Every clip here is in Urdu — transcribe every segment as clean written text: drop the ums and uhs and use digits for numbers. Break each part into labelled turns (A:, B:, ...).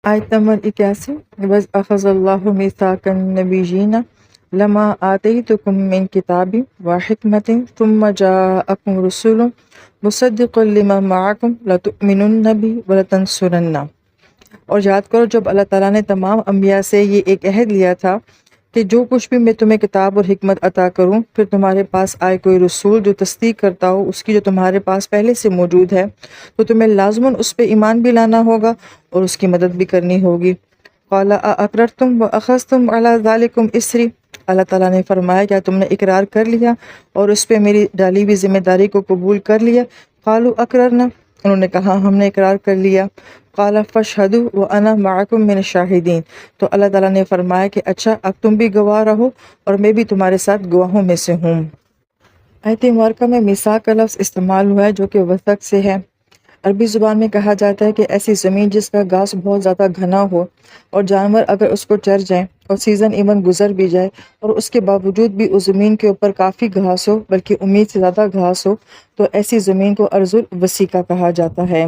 A: آیت نمبر 81 وَإِذْ أَخَذَ اللَّهُ مِيثَاقَ النَّبِيِّينَ لَمَا آتَيْتُكُم مِّن كِتَابٍ وَحِكْمَةٍ ثُمَّ جَاءَكُمْ رَسُولٌ مُصَدِّقٌ لِّمَا مَعَكُمْ لَتُؤْمِنُنَّ بِهِ وَلَتَنصُرُنَّهُ۔ اور یاد کرو جب اللہ تعالیٰ نے تمام انبیاء سے یہ ایک عہد لیا تھا کہ جو کچھ بھی میں تمہیں کتاب اور حکمت عطا کروں، پھر تمہارے پاس آئے کوئی رسول جو تصدیق کرتا ہو اس کی جو تمہارے پاس پہلے سے موجود ہے، تو تمہیں لازماً اس پہ ایمان بھی لانا ہوگا اور اس کی مدد بھی کرنی ہوگی۔ قال اقررتم واخذتم علی ذلکم اسری، اللہ تعالیٰ نے فرمایا کیا تم نے اقرار کر لیا اور اس پہ میری ڈالی ہوئی ذمہ داری کو قبول کر لیا؟ قالوا اقررنا، انہوں نے کہا ہم نے اقرار کر لیا۔ قال فاشهدوا وانا معکم من الشاہدین، تو اللہ تعالیٰ نے فرمایا کہ اچھا اب تم بھی گواہ رہو اور میں بھی تمہارے ساتھ گواہوں میں سے ہوں۔ آیت مبارکہ میں میثاق کا لفظ استعمال ہوا ہے جو کہ وثق سے ہے۔ عربی زبان میں کہا جاتا ہے کہ ایسی زمین جس کا گھاس بہت زیادہ گھنا ہو اور جانور اگر اس کو چر جائیں اور سیزن ایون گزر بھی جائے اور اس کے باوجود بھی اس زمین کے اوپر کافی گھاس ہو بلکہ امید سے زیادہ گھاس ہو، تو ایسی زمین کو ارض الوسیقہ کہا جاتا ہے۔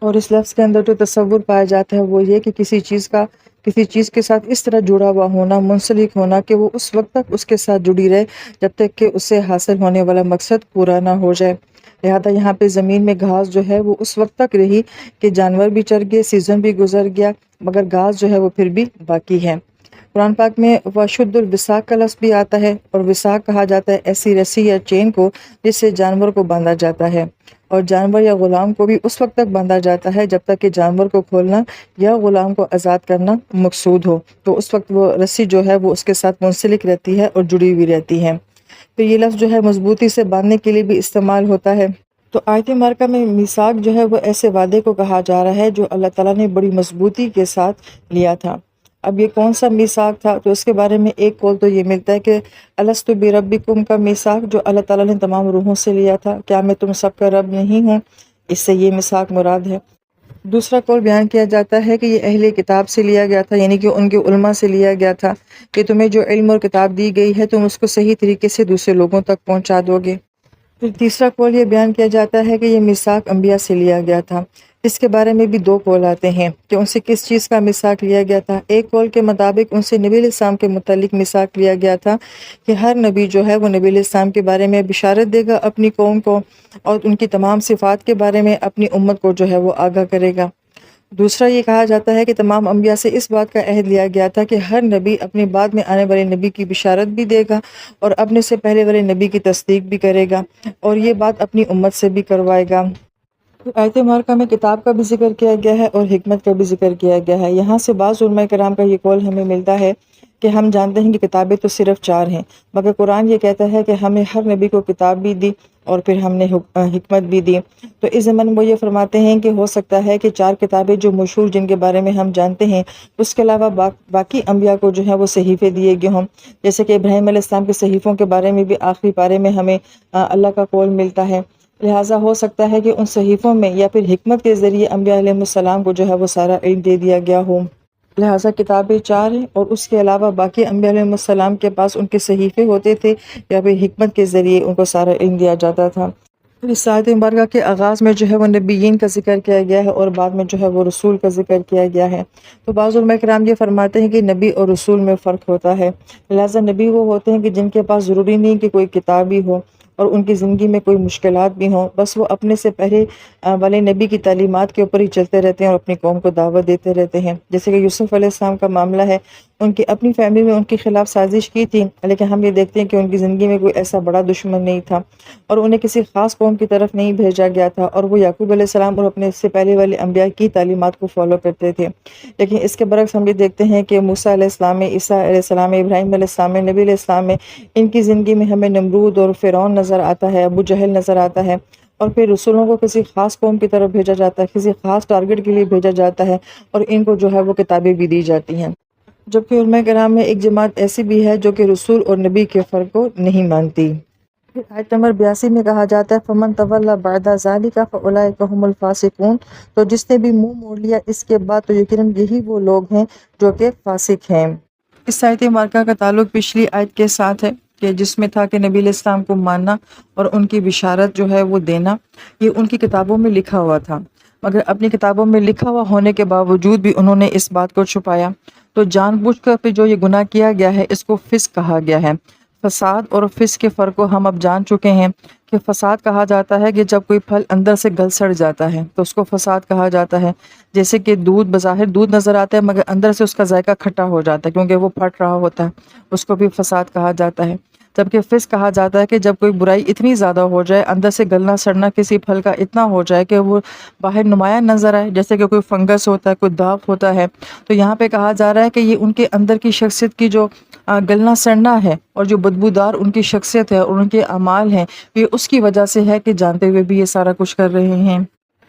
A: اور اس لفظ کے اندر جو تصور پایا جاتا ہے وہ یہ کہ کسی چیز کے ساتھ اس طرح جڑا ہوا ہونا، منسلک ہونا کہ وہ اس وقت تک اس کے ساتھ جڑی رہے جب تک کہ اسے حاصل ہونے والا مقصد پورا نہ ہو جائے۔ لہٰذا یہاں پہ زمین میں گھاس جو ہے وہ اس وقت تک رہی کہ جانور بھی چر گئے، سیزن بھی گزر گیا، مگر گھاس جو ہے وہ پھر بھی باقی ہے۔ قرآن پاک میں وَشُدُّ الْوِثَاقَ کا لفظ بھی آتا ہے، اور وثاق کہا جاتا ہے ایسی رسی یا چین کو جس سے جانور کو باندھا جاتا ہے، اور جانور یا غلام کو بھی اس وقت تک باندھا جاتا ہے جب تک کہ جانور کو کھولنا یا غلام کو آزاد کرنا مقصود ہو، تو اس وقت وہ رسی جو ہے وہ اس کے ساتھ منسلک رہتی ہے اور جڑی ہوئی رہتی ہے۔ تو یہ لفظ جو ہے مضبوطی سے باندھنے کے لیے بھی استعمال ہوتا ہے۔ تو آیت مبارکہ میں میثاق جو ہے وہ ایسے وعدے کو کہا جا رہا ہے جو اللہ تعالیٰ نے بڑی مضبوطی کے ساتھ لیا تھا۔ اب یہ کون سا میثاق تھا؟ تو اس کے بارے میں ایک قول تو یہ ملتا ہے کہ الست بربکم کا میثاق جو اللہ تعالیٰ نے تمام روحوں سے لیا تھا، کیا میں تم سب کا رب نہیں ہوں؟ اس سے یہ میثاق مراد ہے۔ دوسرا قول بیان کیا جاتا ہے کہ یہ اہل کتاب سے لیا گیا تھا، یعنی کہ ان کے علماء سے لیا گیا تھا کہ تمہیں جو علم اور کتاب دی گئی ہے تم اس کو صحیح طریقے سے دوسرے لوگوں تک پہنچا دو گے۔ پھر تیسرا قول یہ بیان کیا جاتا ہے کہ یہ میثاق انبیاء سے لیا گیا تھا۔ اس کے بارے میں بھی دو قول آتے ہیں کہ ان سے کس چیز کا میثاق لیا گیا تھا۔ ایک قول کے مطابق ان سے نبی علیہ السلام کے متعلق میثاق لیا گیا تھا کہ ہر نبی جو ہے وہ نبی علیہ السلام کے بارے میں بشارت دے گا اپنی قوم کو، اور ان کی تمام صفات کے بارے میں اپنی امت کو جو ہے وہ آگاہ کرے گا۔ دوسرا یہ کہا جاتا ہے کہ تمام انبیاء سے اس بات کا عہد لیا گیا تھا کہ ہر نبی اپنے بعد میں آنے والے نبی کی بشارت بھی دے گا اور اپنے سے پہلے والے نبی کی تصدیق بھی کرے گا، اور یہ بات اپنی امت سے بھی کروائے گا۔ آیت مبارکہ میں کتاب کا بھی ذکر کیا گیا ہے اور حکمت کا بھی ذکر کیا گیا ہے۔ یہاں سے بعض علماء کرام کا یہ قول ہمیں ملتا ہے کہ ہم جانتے ہیں کہ کتابیں تو صرف 4 ہیں، مگر قرآن یہ کہتا ہے کہ ہمیں ہر نبی کو کتاب بھی دی اور پھر ہم نے حکمت بھی دی۔ تو اس ضمن وہ یہ فرماتے ہیں کہ ہو سکتا ہے کہ 4 کتابیں جو مشہور جن کے بارے میں ہم جانتے ہیں، اس کے علاوہ باقی انبیاء کو جو ہے وہ صحیفے دیے گئے ہوں، جیسے کہ ابراہیم علیہ السلام کے صحیفوں کے بارے میں بھی آخری پارے میں ہمیں اللہ کا قول ملتا ہے۔ لہٰذا ہو سکتا ہے کہ ان صحیفوں میں یا پھر حکمت کے ذریعے انبیاء علیہ السلام کو جو ہے وہ سارا علم دے دیا گیا ہو۔ لہٰذا کتابیں 4 ہیں، اور اس کے علاوہ باقی انبیاء علیہ السلام کے پاس ان کے صحیفے ہوتے تھے یا پھر حکمت کے ذریعے ان کو سارا علم دیا جاتا تھا۔ اس آیت مبارکہ کے آغاز میں جو ہے وہ نبیین کا ذکر کیا گیا ہے اور بعد میں جو ہے وہ رسول کا ذکر کیا گیا ہے۔ تو بعض علماء کرام یہ فرماتے ہیں کہ نبی اور رسول میں فرق ہوتا ہے۔ لہٰذا نبی وہ ہوتے ہیں کہ جن کے پاس ضروری نہیں کہ کوئی کتاب ہی ہو اور ان کی زندگی میں کوئی مشکلات بھی ہوں، بس وہ اپنے سے پہلے والے نبی کی تعلیمات کے اوپر ہی چلتے رہتے ہیں اور اپنی قوم کو دعوت دیتے رہتے ہیں۔ جیسے کہ یوسف علیہ السلام کا معاملہ ہے، ان کی اپنی فیملی میں ان کے خلاف سازش کی تھی، لیکن ہم یہ دیکھتے ہیں کہ ان کی زندگی میں کوئی ایسا بڑا دشمن نہیں تھا اور انہیں کسی خاص قوم کی طرف نہیں بھیجا گیا تھا، اور وہ یعقوب علیہ السلام اور اپنے سے پہلے والے انبیاء کی تعلیمات کو فالو کرتے تھے۔ لیکن اس کے برعکس ہم یہ دیکھتے ہیں کہ موسیٰ علیہ السلام، عیسیٰ علیہ السلام، ابراہیم علیہ السلام، نبی علیہ السلام میں ان کی زندگی میں ہمیں نمرود اور فرعون نظر آتا ہے، ابو جہل نظر آتا ہے، اور پھر رسولوں کو کسی خاص قوم کی طرف بھیجا جاتا ہے، کسی خاص ٹارگٹ کے لیے بھیجا جاتا ہے، اور ان کو جو ہے وہ کتابیں بھی دی جاتی ہیں۔ جبکہ علماء کرام میں ایک جماعت ایسی بھی ہے جو کہ رسول اور نبی کے فرق کو نہیں مانتی۔ آیت نمبر 82 میں کہا جاتا ہے فَمَن تَوَلَّى بَعْدَ ذَلِكَ فَأُولَٰئِكَ هُمُ الْفَاسِقُونَ، تو جس نے بھی منہ موڑ لیا اس کے بعد تو یقیناً یہی وہ لوگ ہیں جو کہ فاسق ہیں۔ اس آیت مبارکہ کا تعلق پچھلی آیت کے ساتھ ہے کہ جس میں تھا کہ نبی علیہ السلام کو ماننا اور ان کی بشارت جو ہے وہ دینا، یہ ان کی کتابوں میں لکھا ہوا تھا۔ مگر اپنی کتابوں میں لکھا ہوا ہونے کے باوجود بھی انہوں نے اس بات کو چھپایا۔ تو جان بوجھ کر پہ جو یہ گناہ کیا گیا ہے اس کو فسق کہا گیا ہے۔ فساد اور فسق کے فرق کو ہم اب جان چکے ہیں کہ فساد کہا جاتا ہے کہ جب کوئی پھل اندر سے گل سڑ جاتا ہے تو اس کو فساد کہا جاتا ہے۔ جیسے کہ دودھ بظاہر دودھ نظر آتا ہے مگر اندر سے اس کا ذائقہ کھٹا ہو جاتا ہے کیونکہ وہ پھٹ رہا ہوتا ہے، اس کو بھی فساد کہا جاتا ہے۔ جبکہ فسق کہا جاتا ہے کہ جب کوئی برائی اتنی زیادہ ہو جائے، اندر سے گلنا سڑنا کسی پھل کا اتنا ہو جائے کہ وہ باہر نمایاں نظر آئے، جیسے کہ کوئی فنگس ہوتا ہے، کوئی داغ ہوتا ہے۔ تو یہاں پہ کہا جا رہا ہے کہ یہ ان کے اندر کی شخصیت کی جو گلنا سڑنا ہے اور جو بدبودار ان کی شخصیت ہے اور ان کے اعمال ہیں، یہ اس کی وجہ سے ہے کہ جانتے ہوئے بھی یہ سارا کچھ کر رہے ہیں۔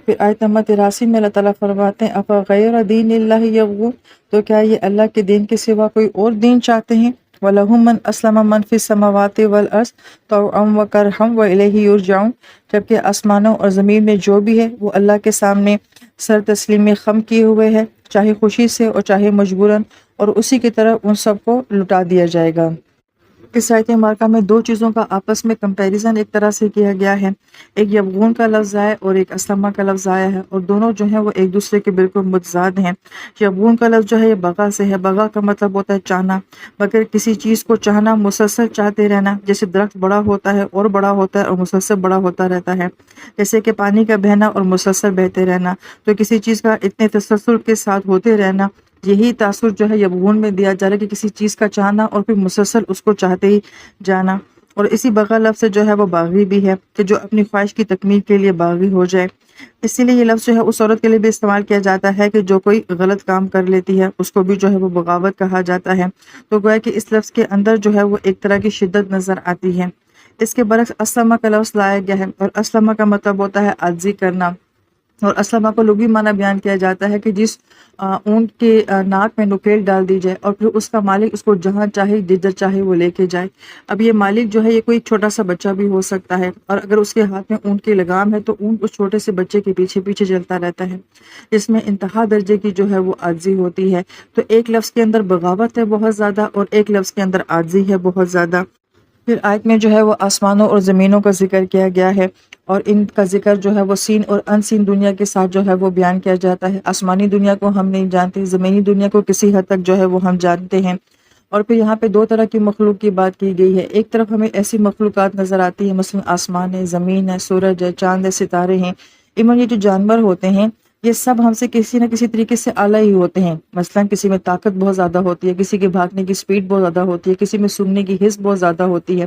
A: پھر آیت نمبر 83 میں اللہ تعالیٰ فرماتے ہیں افغیر دین اللہ یبغون، تو کیا یہ اللہ کے دین کے سوا کوئی اور دین چاہتے ہیں؟ وَلَهُ مَنْ أَسْلَمَ مَنْ فِي السَّمَاوَاتِ وَالْأَرْضِ طَوْعًا وَكَرْهًا وَإِلَيْهِ يُرْجَعُونَ، جبکہ آسمانوں اور زمین میں جو بھی ہے وہ اللہ کے سامنے سر تسلیم خم کیے ہوئے ہے، چاہے خوشی سے اور چاہے مجبوراً، اور اسی کی طرف ان سب کو لٹا دیا جائے گا۔ اس آیت مبارکہ میں دو چیزوں کا آپس میں کمپیریزن ایک طرح سے کیا گیا ہے، ایک یبغون کا لفظ آیا اور ایک اسلمہ کا لفظ آیا ہے، اور دونوں جو ہیں وہ ایک دوسرے کے بالکل متضاد ہیں۔ یبغون کا لفظ جو ہے یہ بغا سے ہے، بغا کا مطلب ہوتا ہے چاہنا، مگر کسی چیز کو چاہنا، مسلسل چاہتے رہنا، جیسے درخت بڑا ہوتا ہے اور بڑا ہوتا ہے اور مسلسل بڑا ہوتا رہتا ہے، جیسے کہ پانی کا بہنا اور مسلسل بہتے رہنا، تو کسی چیز کا اتنے تسلسل کے ساتھ ہوتے رہنا، یہی تاثر جو ہے یبغون میں دیا جا رہا ہے کہ کسی چیز کا چاہنا اور پھر مسلسل اس کو چاہتے ہی جانا۔ اور اسی بغا لفظ سے جو ہے وہ باغی بھی ہے کہ جو اپنی خواہش کی تکمیل کے لیے باغی ہو جائے۔ اسی لیے یہ لفظ جو ہے اس عورت کے لیے بھی استعمال کیا جاتا ہے کہ جو کوئی غلط کام کر لیتی ہے، اس کو بھی جو ہے وہ بغاوت کہا جاتا ہے۔ تو گویا کہ اس لفظ کے اندر جو ہے وہ ایک طرح کی شدت نظر آتی ہے۔ اس کے برعکس اسلمہ کا لفظ لایا گیا ہے، اور اسلمہ کا مطلب ہوتا ہے عاجزی کرنا، اور اسلمہ کو لغوی معنی بیان کیا جاتا ہے کہ جس اونٹ کے ناک میں نکیل ڈال دی جائے اور پھر اس کا مالک اس کو جہاں چاہے جدھر چاہے وہ لے کے جائے۔ اب یہ مالک جو ہے یہ کوئی چھوٹا سا بچہ بھی ہو سکتا ہے، اور اگر اس کے ہاتھ میں اونٹ کی لگام ہے تو اونٹ اس چھوٹے سے بچے کے پیچھے پیچھے چلتا رہتا ہے، جس میں انتہا درجے کی جو ہے وہ عاجزی ہوتی ہے۔ تو ایک لفظ کے اندر بغاوت ہے بہت زیادہ، اور ایک لفظ کے اندر عاجزی ہے بہت زیادہ۔ پھر آیت میں جو ہے وہ آسمانوں اور زمینوں کا ذکر کیا گیا ہے، اور ان کا ذکر جو ہے وہ سین اور ان سین دنیا کے ساتھ جو ہے وہ بیان کیا جاتا ہے۔ آسمانی دنیا کو ہم نہیں جانتے، زمینی دنیا کو کسی حد تک جو ہے وہ ہم جانتے ہیں۔ اور پھر یہاں پہ دو طرح کی مخلوق کی بات کی گئی ہے۔ ایک طرف ہمیں ایسی مخلوقات نظر آتی ہے، مثلا آسمان ہے، زمین ہے، سورج ہے، چاند ہے، ستارے ہیں، ایون یہ جو جانور ہوتے ہیں یہ سب ہم سے کسی نہ کسی طریقے سے اعلیٰ ہی ہوتے ہیں۔ مثلا کسی میں طاقت بہت زیادہ ہوتی ہے، کسی کے بھاگنے کی سپیڈ بہت زیادہ ہوتی ہے، کسی میں سننے کی حس بہت زیادہ ہوتی ہے،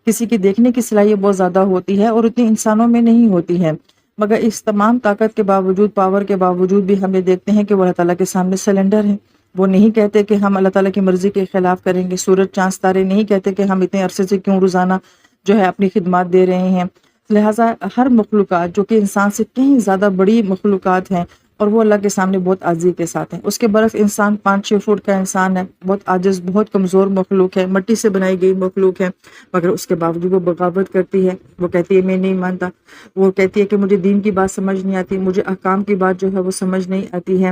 A: کسی کی دیکھنے کی صلاحیت بہت زیادہ ہوتی ہے، اور اتنی انسانوں میں نہیں ہوتی ہے۔ مگر اس تمام طاقت کے باوجود، پاور کے باوجود بھی ہم یہ دیکھتے ہیں کہ وہ اللہ تعالیٰ کے سامنے سلنڈر ہیں۔ وہ نہیں کہتے کہ ہم اللہ تعالیٰ کی مرضی کے خلاف کریں گے۔ سورج چاند ستارے نہیں کہتے کہ ہم اتنے عرصے سے کیوں روزانہ جو ہے اپنی خدمات دے رہے ہیں۔ لہٰذا ہر مخلوقات جو کہ انسان سے کہیں زیادہ بڑی مخلوقات ہیں، اور وہ اللہ کے سامنے بہت عاجزی کے ساتھ ہیں۔ اس کے برعکس انسان 5-6 فٹ کا انسان ہے، بہت عاجز، بہت کمزور مخلوق ہے، مٹی سے بنائی گئی مخلوق ہے، مگر اس کے باوجود وہ بغاوت کرتی ہے۔ وہ کہتی ہے میں نہیں مانتا، وہ کہتی ہے کہ مجھے دین کی بات سمجھ نہیں آتی، مجھے احکام کی بات جو ہے وہ سمجھ نہیں آتی ہے۔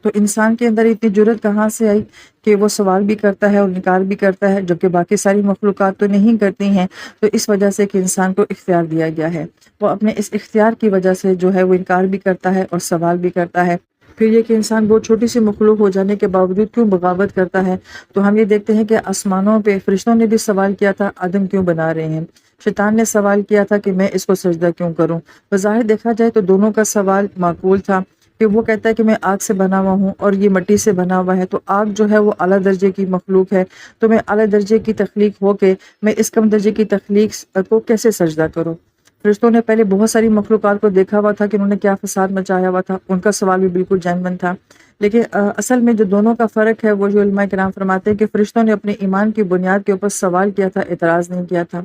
A: تو انسان کے اندر اتنی جرأت کہاں سے آئی کہ وہ سوال بھی کرتا ہے اور انکار بھی کرتا ہے، جبکہ باقی ساری مخلوقات تو نہیں کرتی ہیں۔ تو اس وجہ سے کہ انسان کو اختیار دیا گیا ہے، وہ اپنے اس اختیار کی وجہ سے جو ہے وہ انکار بھی کرتا ہے اور سوال بھی کرتا ہے۔ پھر یہ کہ انسان بہت چھوٹی سی مخلوق ہو جانے کے باوجود کیوں بغاوت کرتا ہے، تو ہم یہ دیکھتے ہیں کہ آسمانوں پہ فرشتوں نے بھی سوال کیا تھا آدم کیوں بنا رہے ہیں، شیطان نے سوال کیا تھا کہ میں اس کو سجدہ کیوں کروں۔ بظاہر دیکھا جائے تو دونوں کا سوال معقول تھا، کہ وہ کہتا ہے کہ میں آگ سے بنا ہوا ہوں اور یہ مٹی سے بنا ہوا ہے، تو آگ جو ہے وہ اعلیٰ درجے کی مخلوق ہے، تو میں اعلیٰ درجے کی تخلیق ہو کے میں اس کم درجے کی تخلیق کو کیسے سجدہ کروں۔ فرشتوں نے پہلے بہت ساری مخلوقات کو دیکھا ہوا تھا کہ انہوں نے کیا فساد مچایا ہوا تھا، ان کا سوال بھی بالکل جینون تھا۔ لیکن اصل میں جو دونوں کا فرق ہے وہ جو علماء کرام فرماتے ہیں کہ فرشتوں نے اپنے ایمان کی بنیاد کے اوپر سوال کیا تھا، اعتراض نہیں کیا تھا،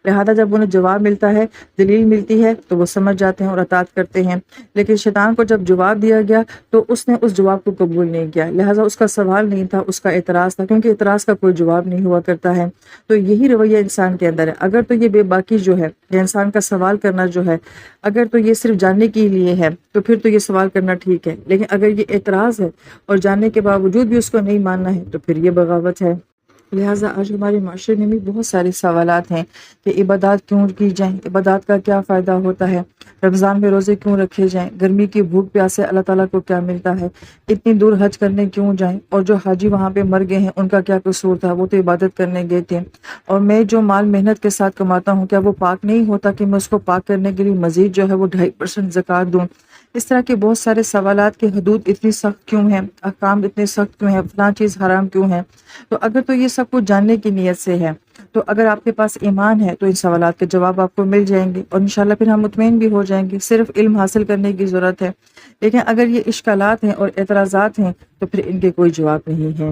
A: لہذا جب انہیں جواب ملتا ہے، دلیل ملتی ہے تو وہ سمجھ جاتے ہیں اور اطاعت کرتے ہیں۔ لیکن شیطان کو جب جواب دیا گیا تو اس نے اس جواب کو قبول نہیں کیا، لہذا اس کا سوال نہیں تھا، اس کا اعتراض تھا، کیونکہ اعتراض کا کوئی جواب نہیں ہوا کرتا ہے۔ تو یہی رویہ انسان کے اندر ہے۔ اگر تو یہ بے باکی جو ہے، یہ انسان کا سوال کرنا جو ہے، اگر تو یہ صرف جاننے کے لیے ہے تو پھر تو یہ سوال کرنا ٹھیک ہے، لیکن اگر یہ اعتراض ہے اور جاننے کے باوجود بھی اس کو نہیں ماننا ہے تو پھر یہ بغاوت ہے۔ لہٰذا آج ہمارے معاشرے میں بھی بہت سارے سوالات ہیں کہ عبادات کیوں کی جائیں، عبادات کا کیا فائدہ ہوتا ہے، رمضان میں روزے کیوں رکھے جائیں، گرمی کی بھوک پیاس سے اللہ تعالیٰ کو کیا ملتا ہے، اتنی دور حج کرنے کیوں جائیں، اور جو حاجی وہاں پہ مر گئے ہیں ان کا کیا قصور تھا، وہ تو عبادت کرنے گئے تھے، اور میں جو مال محنت کے ساتھ کماتا ہوں کیا وہ پاک نہیں ہوتا کہ میں اس کو پاک کرنے کے لیے مزید جو ہے وہ 2.5% زکوٰۃ دوں۔ اس طرح کے بہت سارے سوالات کہ حدود اتنی سخت کیوں ہیں، احکام اتنے سخت کیوں ہیں، فلاں چیز حرام کیوں ہے۔ تو اگر تو یہ سب کچھ جاننے کی نیت سے ہے، تو اگر آپ کے پاس ایمان ہے تو ان سوالات کے جواب آپ کو مل جائیں گے، اور انشاءاللہ پھر ہم مطمئن بھی ہو جائیں گے۔ صرف علم حاصل کرنے کی ضرورت ہے، لیکن اگر یہ اشکالات ہیں اور اعتراضات ہیں تو پھر ان کے کوئی جواب نہیں ہے۔